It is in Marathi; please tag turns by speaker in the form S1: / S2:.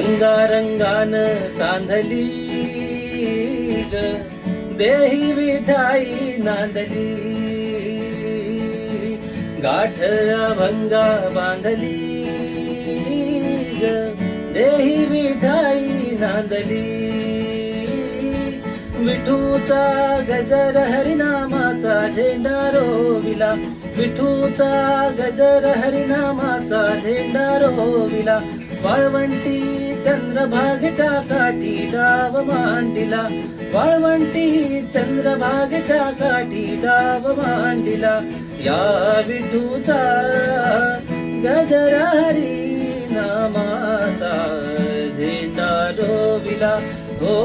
S1: रंगारंगान सांधली ग देही विठाई नांदली, गाठ अभंगा बांधली ग देही विठाई नांदली. विठूचा गजर हरिनामाचा झेंडा रोविला, विठूचा गजर हरिनामाचा झेंडा रोविला. वाळवंटी चंद्रभागेच्या काठी डाव मांडिला, वाळवंटी चंद्रभागेच्या काठी डाव मांडिला. या विठूचा गजर हरिनामाचा झेंडा रोविला. हो